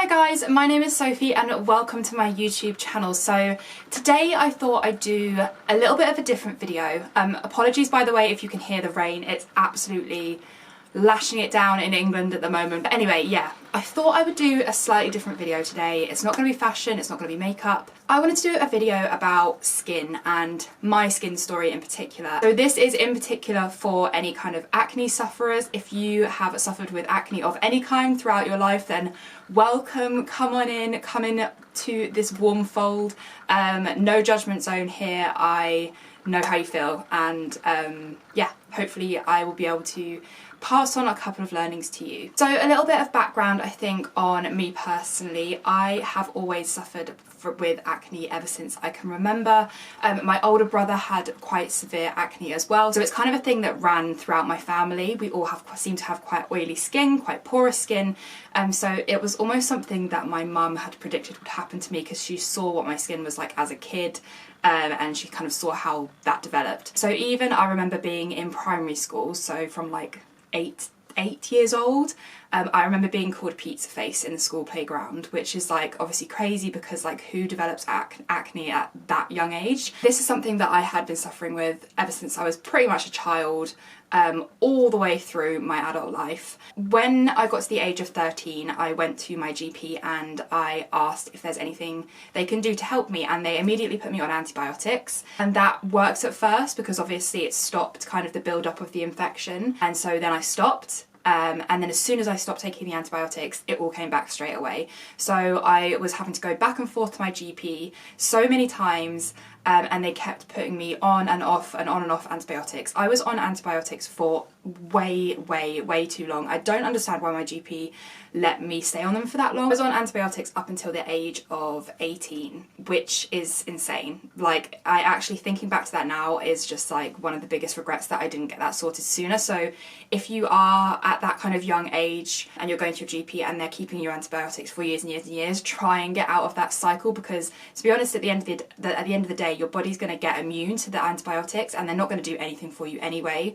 Hello guys, my name is Sophie and welcome to my YouTube channel. So today I thought I'd do a little bit of a different video. Apologies by the way if you can hear the rain, it's absolutely lashing it down in England at the moment. But anyway, yeah, I thought I would do a slightly different video today. It's not going to be fashion, it's not going to be makeup. I wanted to do a video about skin and my skin story in particular. So this is in particular for any kind of acne sufferers. If you have suffered with acne of any kind throughout your life, then welcome, come in to this warm fold. No judgment zone here. I know how you feel, and yeah, hopefully I will be able to pass on a couple of learnings to you. So a little bit of background, I think, on me personally. I have always suffered with acne ever since I can remember. My older brother had quite severe acne as well, so it's kind of a thing that ran throughout my family. We all seem to have quite oily skin, quite porous skin, so it was almost something that my mum had predicted would happen to me because she saw what my skin was like as a kid. And she kind of saw how that developed. So even I remember being in primary school, so from like eight years old, I remember being called pizza face in the school playground, which is like obviously crazy because like who develops acne at that young age? This is something that I had been suffering with ever since I was pretty much a child, all the way through my adult life. When I got to the age of 13, I went to my GP and I asked if there's anything they can do to help me, and they immediately put me on antibiotics, and that worked at first because obviously it stopped kind of the build-up of the infection, and so then I stopped. And then as soon as I stopped taking the antibiotics, it all came back straight away. So I was having to go back and forth to my GP so many times, and they kept putting me on and off and on and off antibiotics. I was on antibiotics for way too long. I don't understand why my GP let me stay on them for that long. I was on antibiotics up until the age of 18, which is insane. Like, I actually, thinking back to that now, is just like one of the biggest regrets that I didn't get that sorted sooner. So if you are at that kind of young age and you're going to your GP and they're keeping you antibiotics for years and years and years, try and get out of that cycle, because to be honest, at the end of the day, your body's going to get immune to the antibiotics and they're not going to do anything for you anyway.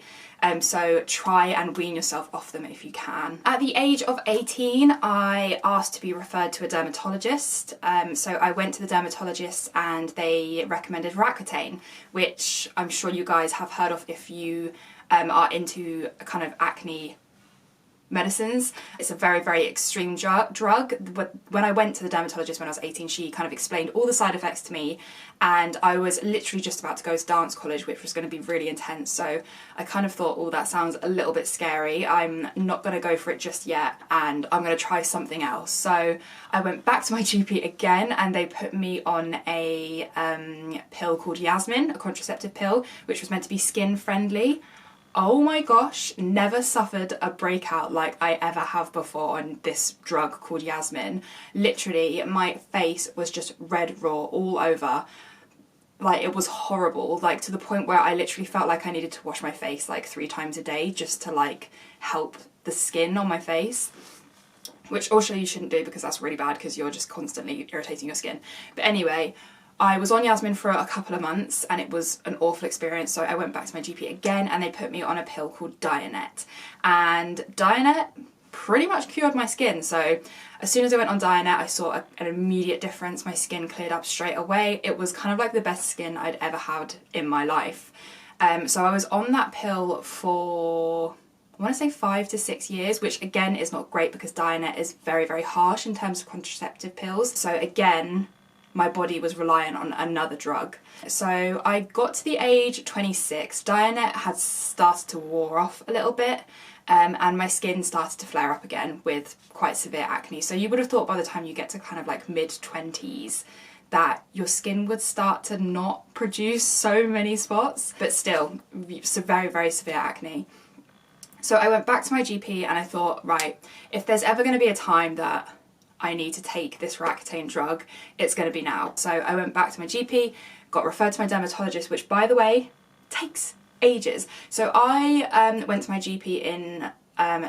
So try and wean yourself off them if you can. At the age of 18, I asked to be referred to a dermatologist. So I went to the dermatologist and they recommended ROACCUTANE, which I'm sure you guys have heard of if you are into a kind of acne medicines. It's a very extreme drug. But when I went to the dermatologist when I was 18, she kind of explained all the side effects to me, and I was literally just about to go to dance college, which was going to be really intense. So I kind of thought, oh, that sounds a little bit scary. I'm not going to go for it just yet, and I'm going to try something else. So I went back to my GP again, and they put me on a pill called Yasmin, a contraceptive pill, which was meant to be skin friendly. Oh my gosh, never suffered a breakout like I ever have before on this drug called Yasmin. Literally, my face was just red raw all over. Like, it was horrible, like to the point where I literally felt like I needed to wash my face like 3 times a day just to like help the skin on my face. Which also you shouldn't do because that's really bad because you're just constantly irritating your skin. But anyway, I was on Yasmin for a couple of months and it was an awful experience, so I went back to my GP again and they put me on a pill called Dianet. And Dianet pretty much cured my skin. So as soon as I went on Dianet, I saw an immediate difference. My skin cleared up straight away. It was kind of like the best skin I'd ever had in my life. So I was on that pill for, I want to say 5 to 6 years, which again is not great because Dianet is very harsh in terms of contraceptive pills. So again, my body was reliant on another drug. So I got to the age 26, Dianet had started to wear off a little bit, and my skin started to flare up again with quite severe acne. So you would have thought by the time you get to kind of like mid-20s that your skin would start to not produce so many spots, but still, so very severe acne. So I went back to my GP and I thought, right, if there's ever going to be a time that I need to take this ROACCUTANE drug, it's going to be now. So I went back to my GP, got referred to my dermatologist, which by the way, takes ages. So I went to my GP in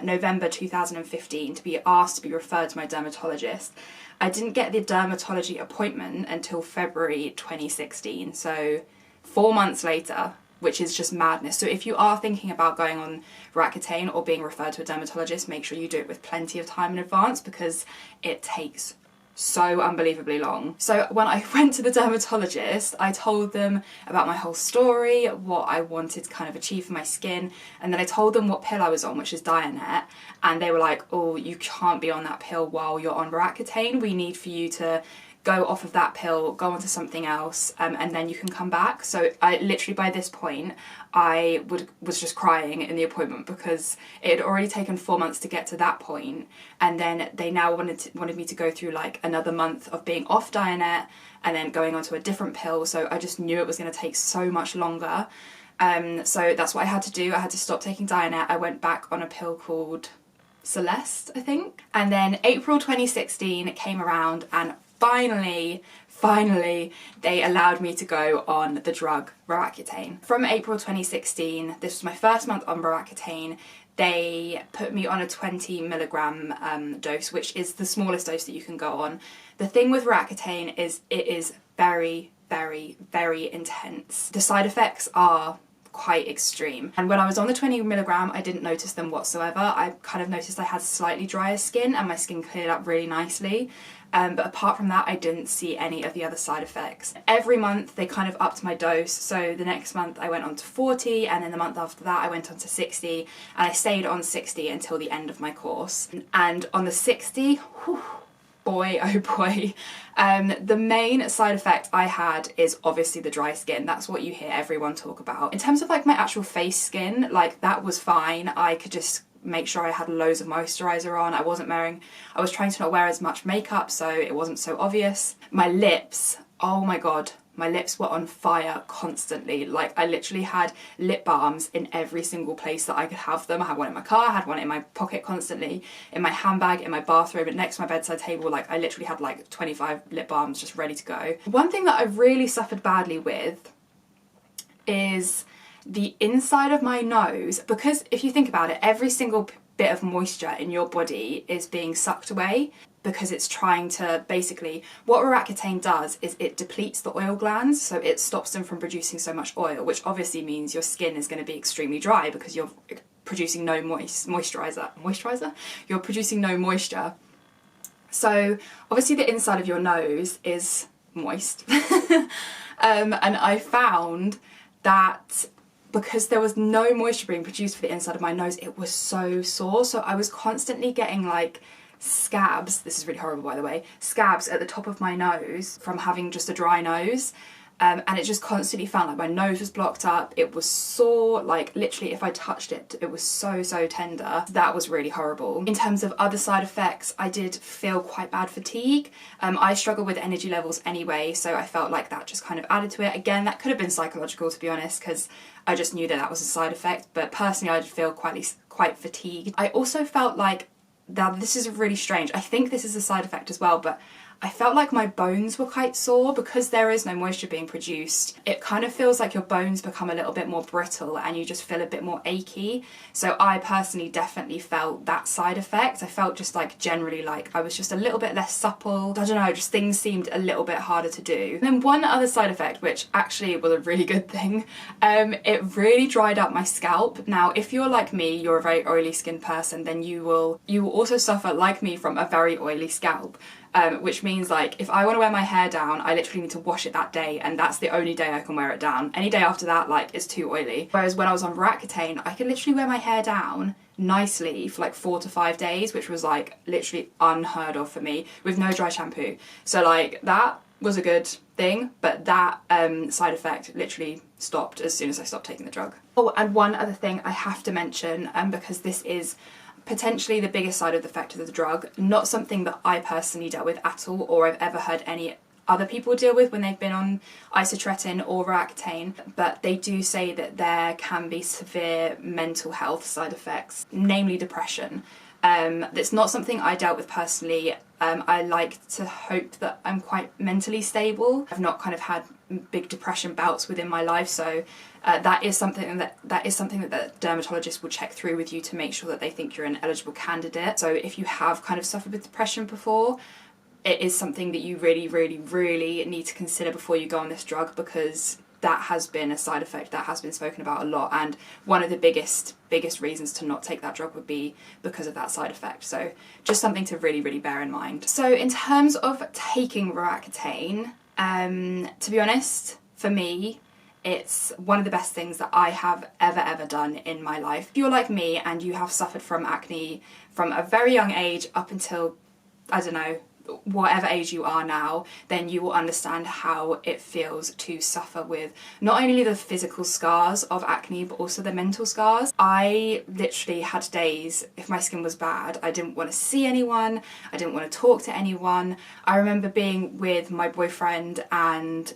November 2015 to be asked to be referred to my dermatologist. I didn't get the dermatology appointment until February 2016. So 4 months later, which is just madness. So if you are thinking about going on ROACCUTANE or being referred to a dermatologist, make sure you do it with plenty of time in advance, because it takes so unbelievably long. So when I went to the dermatologist, I told them about my whole story, what I wanted to kind of achieve for my skin, and then I told them what pill I was on, which is Dianet, and they were like, oh, you can't be on that pill while you're on ROACCUTANE. We need for you to go off of that pill, go on to something else, and then you can come back. So I literally, by this point, I was just crying in the appointment, because it had already taken 4 months to get to that point, and then they now wanted me to go through like another month of being off Dianet and then going on to a different pill. So I just knew it was going to take so much longer. So that's what I had to do. I had to stop taking Dianet. I went back on a pill called Celeste, I think. And then April 2016 came around, and finally, they allowed me to go on the drug ROACCUTANE. From April 2016, this was my first month on ROACCUTANE, they put me on a 20 milligram dose, which is the smallest dose that you can go on. The thing with ROACCUTANE is it is very, very, very intense. The side effects are quite extreme. And when I was on the 20 milligram, I didn't notice them whatsoever. I kind of noticed I had slightly drier skin and my skin cleared up really nicely. But apart from that, I didn't see any of the other side effects. Every month they kind of upped my dose. So the next month I went on to 40, and then the month after that I went on to 60, and I stayed on 60 until the end of my course. And on the 60, whew, boy, oh boy. The main side effect I had is obviously the dry skin. That's what you hear everyone talk about. In terms of like my actual face skin, like that was fine. I could just make sure I had loads of moisturiser on. I was trying to not wear as much makeup, so it wasn't so obvious. My lips, oh my god, my lips were on fire constantly. Like I literally had lip balms in every single place that I could have them. I had one in my car, I had one in my pocket constantly, in my handbag, in my bathroom, and next to my bedside table. Like I literally had like 25 lip balms just ready to go. One thing that I really suffered badly with is the inside of my nose, because if you think about it, every single bit of moisture in your body is being sucked away, because it's trying to basically, what ROACCUTANE does is it depletes the oil glands, so it stops them from producing so much oil, which obviously means your skin is going to be extremely dry because you're producing no moisturizer? You're producing no moisture. So obviously the inside of your nose is moist. And I found that because there was no moisture being produced for the inside of my nose, it was so sore. So I was constantly getting like scabs, this is really horrible by the way, scabs at the top of my nose from having just a dry nose. And it just constantly felt like my nose was blocked up. It was sore, like literally if I touched it, it was so tender. That was really horrible. In terms of other side effects, I did feel quite bad fatigue. I struggle with energy levels anyway, so I felt like that just kind of added to it. Again, that could have been psychological, to be honest, because I just knew that that was a side effect, but personally I did feel quite fatigued. I also felt like, now this is really strange, I think this is a side effect as well, but I felt like my bones were quite sore because there is no moisture being produced. It kind of feels like your bones become a little bit more brittle and you just feel a bit more achy. So I personally definitely felt that side effect. I felt just like generally like I was just a little bit less supple. I don't know, just things seemed a little bit harder to do. And then one other side effect, which actually was a really good thing, it really dried up my scalp. Now, if you're like me, you're a very oily skinned person, then you will also suffer like me from a very oily scalp. Which means like if I want to wear my hair down, I literally need to wash it that day, and that's the only day I can wear it down. Any day after that, like, it's too oily. Whereas when I was on ROACCUTANE, I could literally wear my hair down nicely for like 4 to 5 days, which was like literally unheard of for me, with no dry shampoo. So like that was a good thing, but that side effect literally stopped as soon as I stopped taking the drug. Oh, and one other thing I have to mention, because this is potentially the biggest side of the effect of the drug, not something that I personally dealt with at all, or I've ever heard any other people deal with when they've been on isotretinoin or ROACCUTANE, but they do say that there can be severe mental health side effects, namely depression. That's not something I dealt with personally. I like to hope that I'm quite mentally stable. I've not kind of had big depression bouts within my life, so that is something that the dermatologist will check through with you to make sure that they think you're an eligible candidate. So if you have kind of suffered with depression before, it is something that you really need to consider before you go on this drug, because that has been a side effect that has been spoken about a lot, and one of the biggest reasons to not take that drug would be because of that side effect. So just something to really bear in mind. So in terms of taking ROACCUTANE, to be honest, for me, it's one of the best things that I have ever done in my life. If you're like me and you have suffered from acne from a very young age up until, I don't know, whatever age you are now, then you will understand how it feels to suffer with not only the physical scars of acne but also the mental scars. I literally had days, if my skin was bad, I didn't want to see anyone, I didn't want to talk to anyone. I remember being with my boyfriend and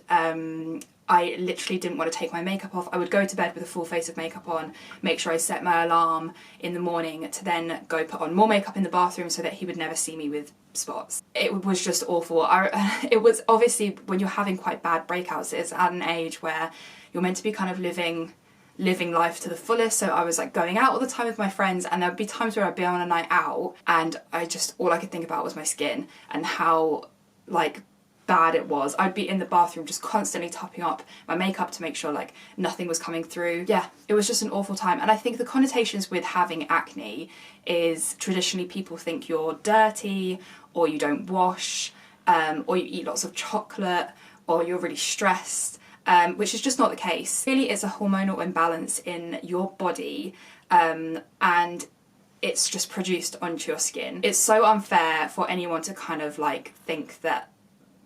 I literally didn't want to take my makeup off. I would go to bed with a full face of makeup on, make sure I set my alarm in the morning to then go put on more makeup in the bathroom so that he would never see me with spots. It was just awful. It was obviously, when you're having quite bad breakouts, it's at an age where you're meant to be kind of living life to the fullest. So I was like going out all the time with my friends, and there would be times where I'd be on a night out and all I could think about was my skin and how like bad it was. I'd be in the bathroom just constantly topping up my makeup to make sure like nothing was coming through. Yeah, it was just an awful time. And I think the connotations with having acne is traditionally people think you're dirty, or you don't wash, or you eat lots of chocolate, or you're really stressed, which is just not the case. Really, it's a hormonal imbalance in your body, and it's just produced onto your skin. It's so unfair for anyone to kind of like think that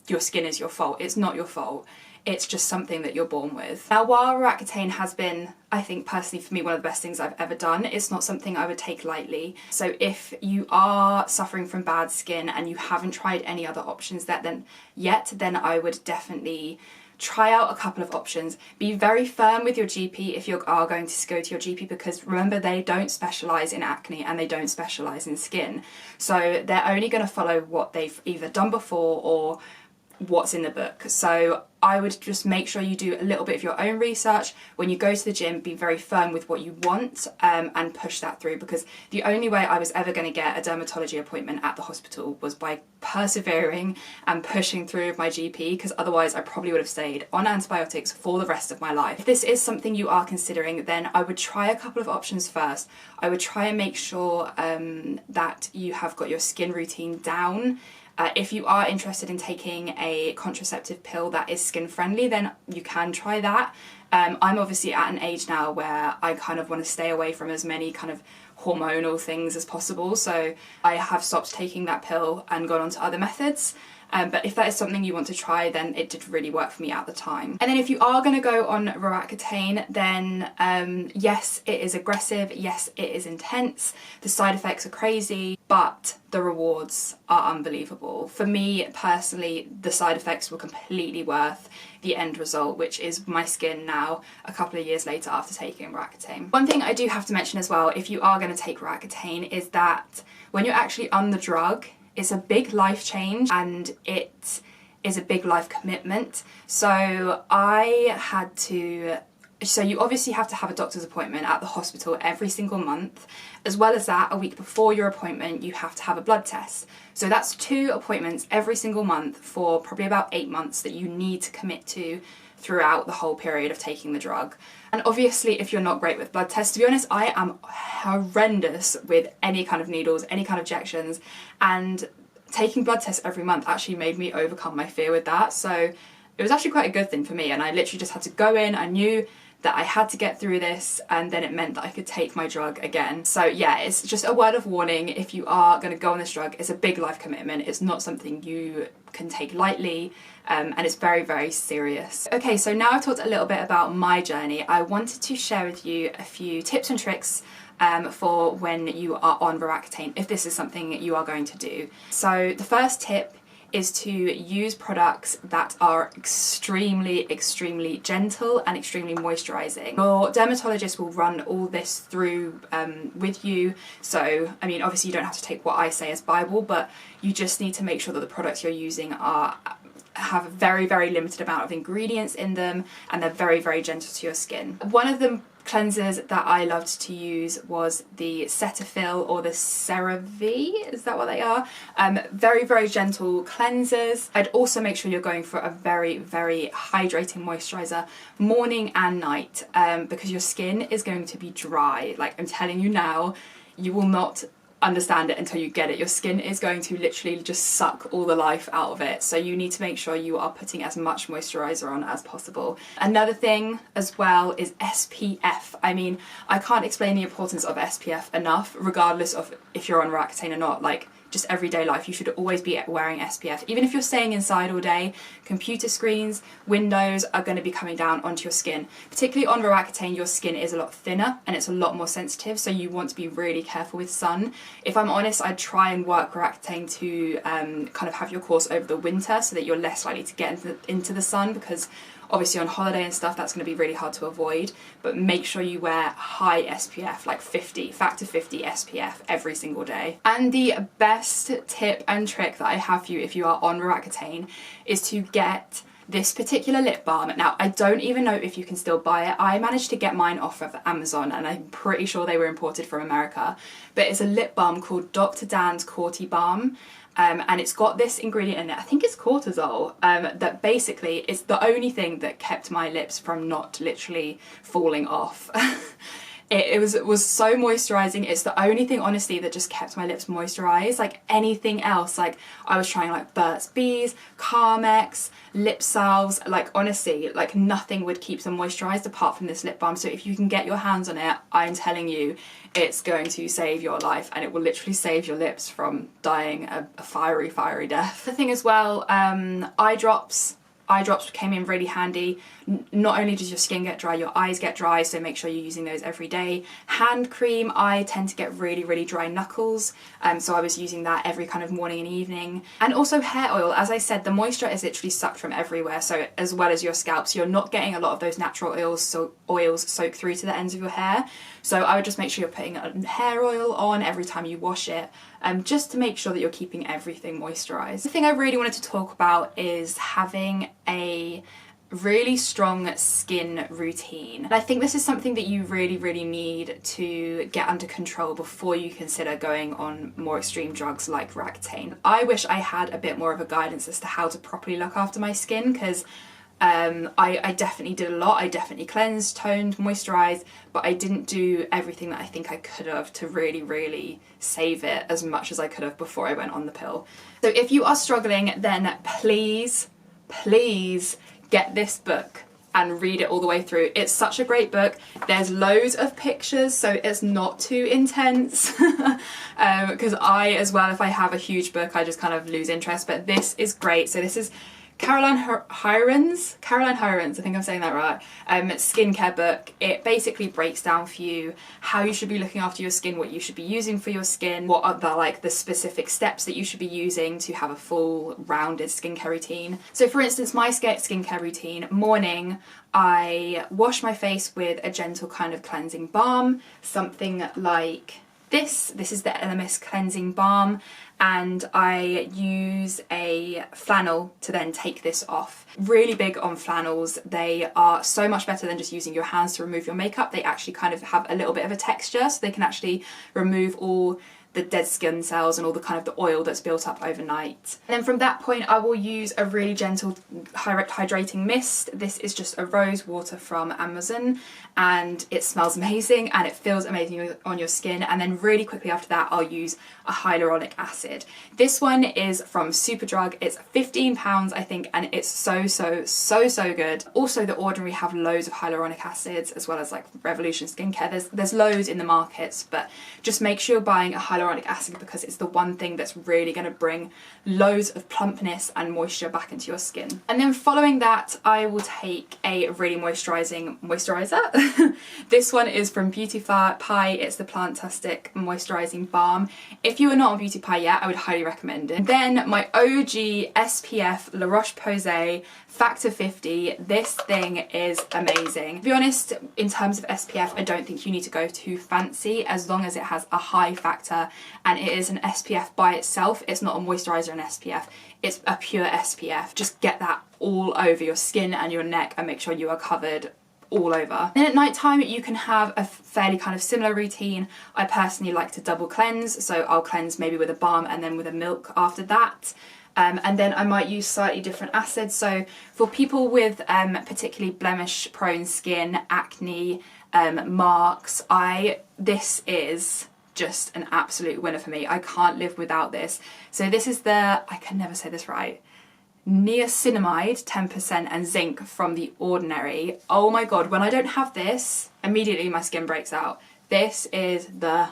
your skin is your fault. It's not your fault. It's just something that you're born with. Now, while ROACCUTANE has been, I think personally for me, one of the best things I've ever done, it's not something I would take lightly. So if you are suffering from bad skin and you haven't tried any other options then I would definitely try out a couple of options. Be very firm with your GP if you are going to go to your GP, because remember, they don't specialise in acne and they don't specialise in skin. So they're only going to follow what they've either done before or what's in the book. So I would just make sure you do a little bit of your own research. When you go to the gym, be very firm with what you want, and push that through, because the only way I was ever going to get a dermatology appointment at the hospital was by persevering and pushing through with my GP, because otherwise I probably would have stayed on antibiotics for the rest of my life. If this is something you are considering, then I would try a couple of options first. I would try and make sure that you have got your skin routine down. If you are interested in taking a contraceptive pill that is skin friendly, then you can try that. I'm obviously at an age now where I kind of want to stay away from as many kind of hormonal things as possible, so I have stopped taking that pill and gone on to other methods. But if that is something you want to try, then it did really work for me at the time. And then if you are going to go on ROACCUTANE, then yes, it is aggressive, yes, it is intense, the side effects are crazy, but the rewards are unbelievable. For me personally, the side effects were completely worth the end result, which is my skin now a couple of years later after taking ROACCUTANE. One thing I do have to mention as well, if you are going to take ROACCUTANE, is that when you're actually on the drug, it's a big life change and it is a big life commitment. So you obviously have to have a doctor's appointment at the hospital every single month. As well as that, a week before your appointment, you have to have a blood test. So that's 2 appointments every single month for probably about 8 months that you need to commit to throughout the whole period of taking the drug. And obviously, if you're not great with blood tests, to be honest, I am horrendous with any kind of needles, any kind of injections, and taking blood tests every month actually made me overcome my fear with that. So it was actually quite a good thing for me, and I literally just had to go in. I knew that I had to get through this, and then it meant that I could take my drug again. So yeah, it's just a word of warning. If you are going to go on this drug, it's a big life commitment. It's not something you can take lightly, and it's very serious. Okay, so now I've talked a little bit about my journey. I wanted to share with you a few tips and tricks for when you are on ROACCUTANE, if this is something you are going to do. So the first tip is to use products that are extremely gentle and extremely moisturising. Your dermatologist will run all this through with you. So, I mean, obviously you don't have to take what I say as Bible, but you just need to make sure that the products you're using have a very limited amount of ingredients in them, and they're very gentle to your skin. One of the cleansers that I loved to use was the Cetaphil or the CeraVe, is that what they are? Very, very gentle cleansers. I'd also make sure you're going for a very, very hydrating moisturiser morning and night, because your skin is going to be dry. Like, I'm telling you now, you will not understand it until you get it. Your skin is going to literally just suck all the life out of it, so you need to make sure you are putting as much moisturiser on as possible. Another thing as well is SPF. I mean, I can't explain the importance of SPF enough, regardless of if you're on ROACCUTANE or not. Like, just everyday life, you should always be wearing SPF. Even if you're staying inside all day, computer screens, windows are going to be coming down onto your skin. Particularly on ROACCUTANE, your skin is a lot thinner and it's a lot more sensitive, so you want to be really careful with sun. If I'm honest, I'd try and work ROACCUTANE to kind of have your course over the winter so that you're less likely to get into the sun, because obviously on holiday and stuff that's going to be really hard to avoid. But make sure you wear high SPF, like 50, factor 50 SPF every single day. And the best tip and trick that I have for you if you are on ROACCUTANE is to get this particular lip balm. Now, I don't even know if you can still buy it. I managed to get mine off of Amazon and I'm pretty sure they were imported from America. But it's a lip balm called Dr. Dan's Corti Balm. And it's got this ingredient in it, I think it's cortisol, that basically is the only thing that kept my lips from not literally falling off. It was so moisturising. It's the only thing, honestly, that just kept my lips moisturised. Like, anything else, like, I was trying like Burt's Bees, Carmex, lip salves, like, honestly, like, nothing would keep them moisturised apart from this lip balm. So if you can get your hands on it, I'm telling you, it's going to save your life, and it will literally save your lips from dying a fiery, fiery death. The thing as well, eye drops. Eye drops came in really handy. Not only does your skin get dry, your eyes get dry, so make sure you're using those every day. Hand cream, I tend to get really, really dry knuckles, so I was using that every kind of morning and evening. And also hair oil. As I said, the moisture is literally sucked from everywhere, so as well as your scalp, so you're not getting a lot of those natural oils, so oils soak through to the ends of your hair. So I would just make sure you're putting hair oil on every time you wash it, just to make sure that you're keeping everything moisturised. The thing I really wanted to talk about is having a really strong skin routine. And I think this is something that you really, really need to get under control before you consider going on more extreme drugs like ROACCUTANE. I wish I had a bit more of a guidance as to how to properly look after my skin, because I definitely did a lot. I definitely cleansed, toned, moisturised, but I didn't do everything that I think I could have to really, really save it as much as I could have before I went on the pill. So if you are struggling, then please, please get this book and read it all the way through. It's such a great book. There's loads of pictures, so it's not too intense. Because I, as well, if I have a huge book, I just kind of lose interest, but this is great. So this is Caroline Hirons, I think I'm saying that right, skincare book. It basically breaks down for you how you should be looking after your skin, what you should be using for your skin, what are the specific steps that you should be using to have a full rounded skincare routine. So for instance, my skincare routine, morning, I wash my face with a gentle kind of cleansing balm, something like this. This is the Elemis cleansing balm, and I use a flannel to then take this off. Really big on flannels. They are so much better than just using your hands to remove your makeup. They actually kind of have a little bit of a texture, so they can actually remove all the dead skin cells and all the kind of the oil that's built up overnight. And then from that point, I will use a really gentle hydrating mist. This is just a rose water from Amazon, and it smells amazing and it feels amazing on your skin. And then really quickly after that, I'll use a hyaluronic acid. This one is from Superdrug. It's £15, I think, and it's so good. Also, The Ordinary have loads of hyaluronic acids, as well as like Revolution Skincare. There's loads in the markets, but just make sure you're buying a hyaluronic acid, because it's the one thing that's really going to bring loads of plumpness and moisture back into your skin. And then following that, I will take a really moisturising moisturiser. This one is from Beauty Pie. It's the Plantastic Moisturising Balm. If you are not on Beauty Pie yet, I would highly recommend it. Then my OG SPF La Roche-Posay Factor 50. This thing is amazing. To be honest, in terms of SPF, I don't think you need to go too fancy, as long as it has a high factor and it is an SPF by itself. It's not a moisturiser and SPF, it's a pure SPF. Just get that all over your skin and your neck and make sure you are covered all over. Then at night time you can have a fairly kind of similar routine. I personally like to double cleanse, so I'll cleanse maybe with a balm and then with a milk after that. And then I might use slightly different acids. So for people with particularly blemish prone skin, acne, marks, this is just an absolute winner for me. I can't live without this. So this is the, I can never say this right, niacinamide 10% and zinc from The Ordinary. Oh my god, when I don't have this, immediately my skin breaks out. This is the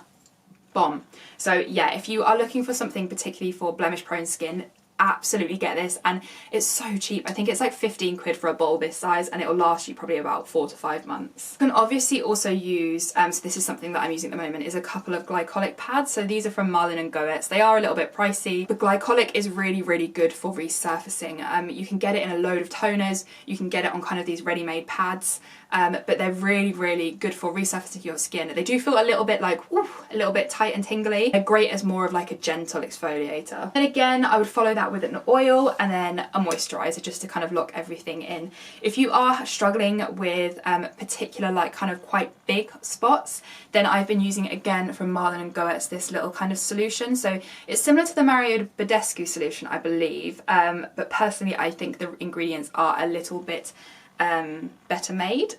bomb. So yeah, if you are looking for something particularly for blemish prone skin, absolutely get this, and it's so cheap. I think it's like 15 quid for a bowl this size, and it'll last you probably about 4 to 5 months. You can obviously also use, so this is something that I'm using at the moment, is a couple of glycolic pads. So these are from Marlin & Goetz. They are a little bit pricey, but glycolic is really, really good for resurfacing. You can get it in a load of toners, you can get it on kind of these ready-made pads, but they're really, really good for resurfacing your skin. They do feel a little bit like, a little bit tight and tingly. They're great as more of like a gentle exfoliator. And again, I would follow that with an oil and then a moisturiser just to kind of lock everything in. If you are struggling with particular like kind of quite big spots, then I've been using again from Marlin & Goetz this little kind of solution. So it's similar to the Mario Badescu solution, I believe, but personally I think the ingredients are a little bit better made.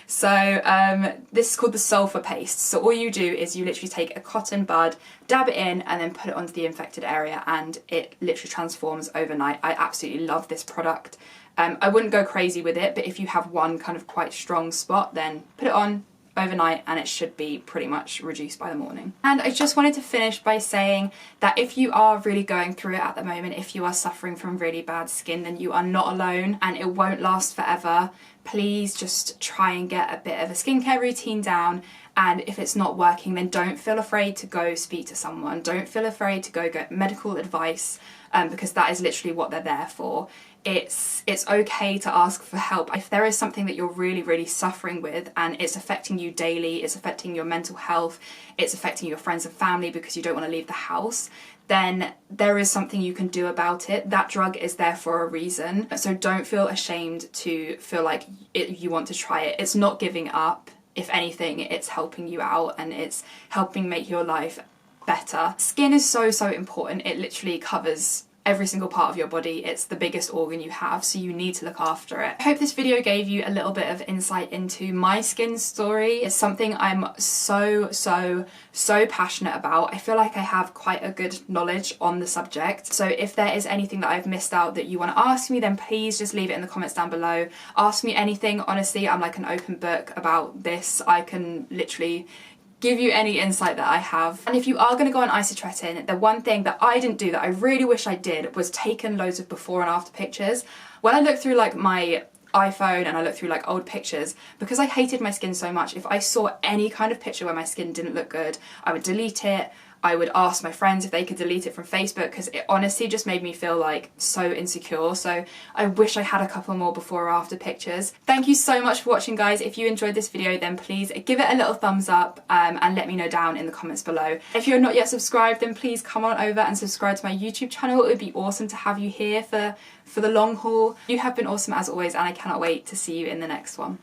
So this is called the sulfur paste. So all you do is you literally take a cotton bud, dab it in, and then put it onto the infected area, and it literally transforms overnight. I absolutely love this product. I wouldn't go crazy with it, but if you have one kind of quite strong spot, then put it on overnight and it should be pretty much reduced by the morning. And I just wanted to finish by saying that if you are really going through it at the moment, if you are suffering from really bad skin, then you are not alone and it won't last forever. Please just try and get a bit of a skincare routine down, and if it's not working, then don't feel afraid to go speak to someone. Don't feel afraid to go get medical advice, because that is literally what they're there for. It's okay to ask for help. If there is something that you're really, really suffering with and it's affecting you daily, it's affecting your mental health, it's affecting your friends and family because you don't want to leave the house, then there is something you can do about it. That drug is there for a reason. So don't feel ashamed to feel like you want to try it. It's not giving up. If anything, it's helping you out and it's helping make your life better. Skin is so, so important. It literally covers every single part of your body. It's the biggest organ you have, so you need to look after it. I hope this video gave you a little bit of insight into my skin story. It's something I'm so passionate about. I feel like I have quite a good knowledge on the subject. So if there is anything that I've missed out that you want to ask me, then please just leave it in the comments down below. Ask me anything. Honestly, I'm like an open book about this. I can literally give you any insight that I have. And if you are going to go on isotretinoin, the one thing that I didn't do that I really wish I did was taken loads of before and after pictures. When I looked through like my iPhone and I looked through like old pictures, because I hated my skin so much, if I saw any kind of picture where my skin didn't look good, I would delete it. I would ask my friends if they could delete it from Facebook, because it honestly just made me feel like so insecure. So I wish I had a couple more before or after pictures. Thank you so much for watching, guys. If you enjoyed this video, then please give it a little thumbs up and let me know down in the comments below. If you're not yet subscribed, then please come on over and subscribe to my YouTube channel. It would be awesome to have you here for the long haul. You have been awesome as always, and I cannot wait to see you in the next one.